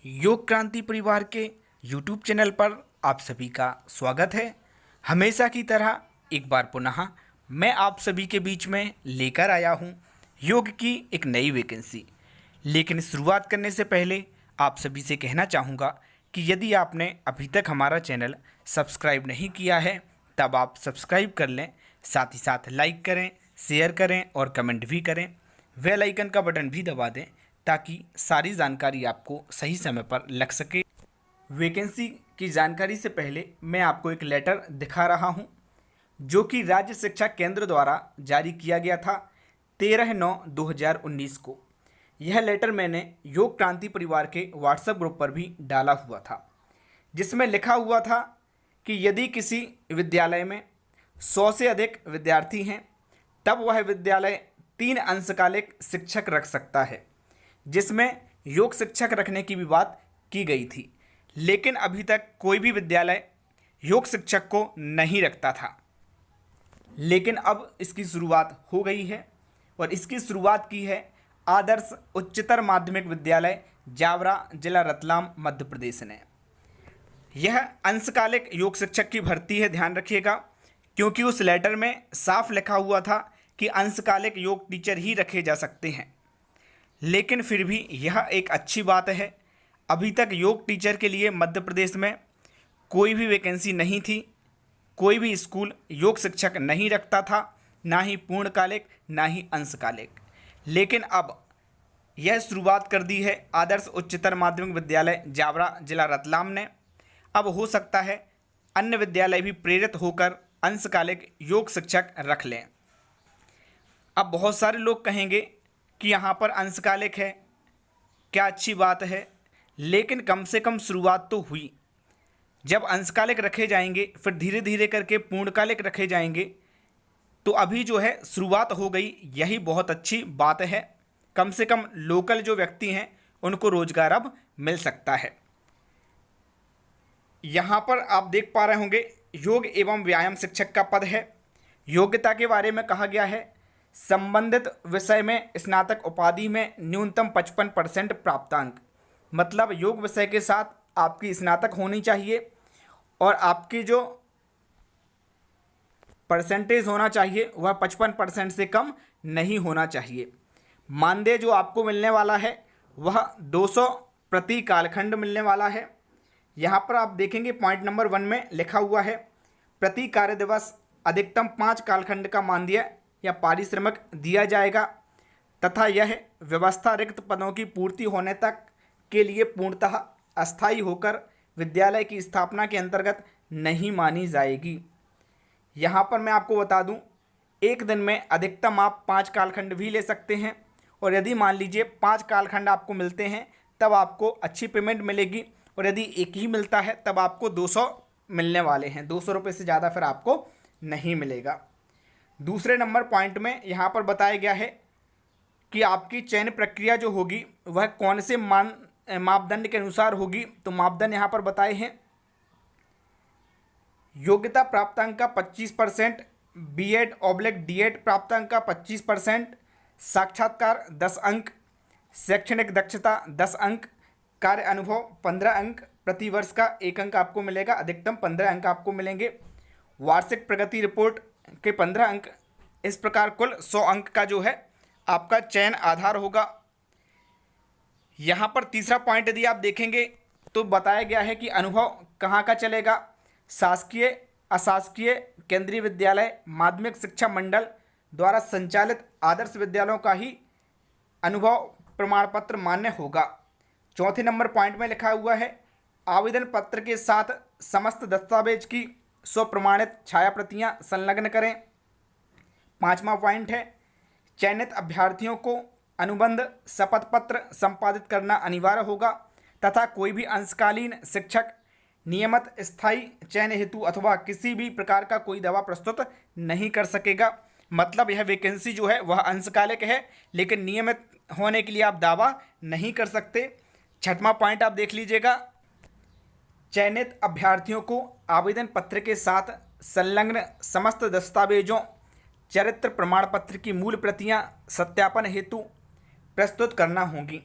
योग क्रांति परिवार के YouTube चैनल पर आप सभी का स्वागत है। हमेशा की तरह एक बार पुनः मैं आप सभी के बीच में लेकर आया हूं योग की एक नई वैकेंसी। लेकिन शुरुआत करने से पहले आप सभी से कहना चाहूँगा कि यदि आपने अभी तक हमारा चैनल सब्सक्राइब नहीं किया है तब आप सब्सक्राइब कर लें, साथ ही साथ लाइक करें, शेयर करें और कमेंट भी करें। बेल आइकन का बटन भी दबा दें ताकि सारी जानकारी आपको सही समय पर लग सके। वैकेंसी की जानकारी से पहले मैं आपको एक लेटर दिखा रहा हूं जो कि राज्य शिक्षा केंद्र द्वारा जारी किया गया था 13/9/2019 को। यह लेटर मैंने योग क्रांति परिवार के व्हाट्सएप ग्रुप पर भी डाला हुआ था, जिसमें लिखा हुआ था कि यदि किसी विद्यालय में 100 से अधिक विद्यार्थी हैं तब वह विद्यालय 3 अंशकालिक शिक्षक रख सकता है, जिसमें योग शिक्षक रखने की भी बात की गई थी। लेकिन अभी तक कोई भी विद्यालय योग शिक्षक को नहीं रखता था, लेकिन अब इसकी शुरुआत हो गई है और इसकी शुरुआत की है आदर्श उच्चतर माध्यमिक विद्यालय जावरा, जिला रतलाम, मध्य प्रदेश ने। यह अंशकालिक योग शिक्षक की भर्ती है, ध्यान रखिएगा, क्योंकि उस लेटर में साफ लिखा हुआ था कि अंशकालिक योग टीचर ही रखे जा सकते हैं। लेकिन फिर भी यह एक अच्छी बात है। अभी तक योग टीचर के लिए मध्य प्रदेश में कोई भी वैकेंसी नहीं थी, कोई भी स्कूल योग शिक्षक नहीं रखता था, ना ही पूर्णकालिक ना ही अंशकालिक। लेकिन अब यह शुरुआत कर दी है आदर्श उच्चतर माध्यमिक विद्यालय जावरा, जिला रतलाम ने। अब हो सकता है अन्य विद्यालय भी प्रेरित होकर अंशकालिक योग शिक्षक रख लें। अब बहुत सारे लोग कहेंगे कि यहाँ पर अंशकालिक है, क्या अच्छी बात है, लेकिन कम से कम शुरुआत तो हुई। जब अंशकालिक रखे जाएंगे फिर धीरे धीरे करके पूर्णकालिक रखे जाएंगे, तो अभी जो है शुरुआत हो गई, यही बहुत अच्छी बात है। कम से कम लोकल जो व्यक्ति हैं उनको रोजगार अब मिल सकता है। यहाँ पर आप देख पा रहे होंगे योग एवं व्यायाम शिक्षक का पद है। योग्यता के बारे में कहा गया है संबंधित विषय में स्नातक उपाधि में न्यूनतम 55% प्राप्तांक, मतलब योग विषय के साथ आपकी स्नातक होनी चाहिए और आपकी जो परसेंटेज होना चाहिए वह 55% से कम नहीं होना चाहिए। मानदेय जो आपको मिलने वाला है वह 200 प्रति कालखंड मिलने वाला है। यहाँ पर आप देखेंगे पॉइंट नंबर 1 में लिखा हुआ है प्रति कार्य दिवस अधिकतम 5 कालखंड का मानदेय या पारिश्रमिक दिया जाएगा तथा यह व्यवस्था रिक्त पदों की पूर्ति होने तक के लिए पूर्णतः अस्थायी होकर विद्यालय की स्थापना के अंतर्गत नहीं मानी जाएगी। यहाँ पर मैं आपको बता दूं, एक दिन में अधिकतम आप 5 कालखंड भी ले सकते हैं और यदि मान लीजिए 5 कालखंड आपको मिलते हैं तब आपको अच्छी पेमेंट मिलेगी, और यदि एक ही मिलता है तब आपको 200 मिलने वाले हैं। 200 रुपये से ज़्यादा फिर आपको नहीं मिलेगा। दूसरे नंबर पॉइंट में यहाँ पर बताया गया है कि आपकी चयन प्रक्रिया जो होगी वह कौन से मापदंड के अनुसार होगी। तो मापदंड यहाँ पर बताए हैं योग्यता प्राप्तांक का 25%, B.Ed/D.Ed प्राप्तांक का 25%, साक्षात्कार 10 अंक, शैक्षणिक दक्षता 10 अंक, कार्य अनुभव 15 अंक, प्रतिवर्ष का 1 अंक आपको मिलेगा, अधिकतम 15 अंक आपको मिलेंगे, वार्षिक प्रगति रिपोर्ट के 15 अंक। इस प्रकार कुल 100 अंक का जो है आपका चयन आधार होगा। यहाँ पर तीसरा पॉइंट यदि आप देखेंगे तो बताया गया है कि अनुभव कहाँ का चलेगा, शासकीय, अशासकीय, केंद्रीय विद्यालय, माध्यमिक शिक्षा मंडल द्वारा संचालित आदर्श विद्यालयों का ही अनुभव प्रमाण पत्र मान्य होगा। चौथे नंबर पॉइंट में लिखा हुआ है आवेदन पत्र के साथ समस्त दस्तावेज की स्वप्रमाणित छाया प्रतियाँ संलग्न करें। 5वां पॉइंट है चयनित अभ्यर्थियों को अनुबंध शपथ पत्र संपादित करना अनिवार्य होगा तथा कोई भी अंशकालीन शिक्षक नियमित स्थायी चयन हेतु अथवा किसी भी प्रकार का कोई दावा प्रस्तुत नहीं कर सकेगा। मतलब यह वैकेंसी जो है वह अंशकालिक है, लेकिन नियमित होने के लिए आप दावा नहीं कर सकते। 6वां पॉइंट आप देख लीजिएगा चयनित अभ्यर्थियों को आवेदन पत्र के साथ संलग्न समस्त दस्तावेजों, चरित्र प्रमाण पत्र की मूल प्रतियां सत्यापन हेतु प्रस्तुत करना होंगी।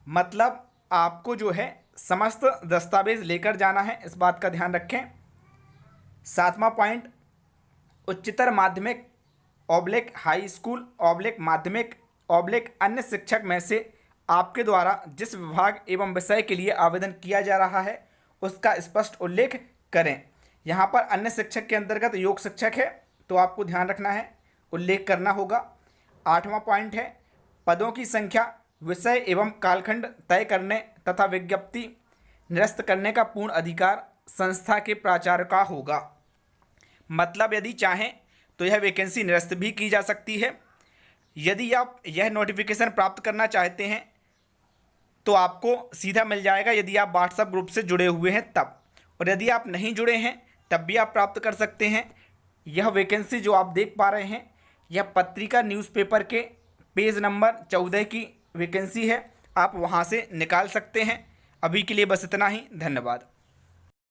मतलब आपको जो है समस्त दस्तावेज लेकर जाना है, इस बात का ध्यान रखें। 7वां पॉइंट, उच्चतर माध्यमिक / हाई स्कूल / माध्यमिक / अन्य शिक्षक में से आपके द्वारा जिस विभाग एवं विषय के लिए आवेदन किया जा रहा है उसका स्पष्ट उल्लेख करें। यहाँ पर अन्य शिक्षक के अंतर्गत योग शिक्षक है, तो आपको ध्यान रखना है, उल्लेख करना होगा। 8वां पॉइंट है, पदों की संख्या, विषय एवं कालखंड तय करने तथा विज्ञप्ति निरस्त करने का पूर्ण अधिकार संस्था के प्राचार्य का होगा। मतलब यदि चाहें तो यह वैकेंसी निरस्त भी की जा सकती है। यदि आप यह नोटिफिकेशन प्राप्त करना चाहते हैं तो आपको सीधा मिल जाएगा यदि आप व्हाट्सएप ग्रुप से जुड़े हुए हैं तब, और यदि आप नहीं जुड़े हैं तब भी आप प्राप्त कर सकते हैं। यह वैकेंसी जो आप देख पा रहे हैं यह पत्रिका न्यूज़पेपर के पेज नंबर 14 की वैकेंसी है, आप वहां से निकाल सकते हैं। अभी के लिए बस इतना ही, धन्यवाद।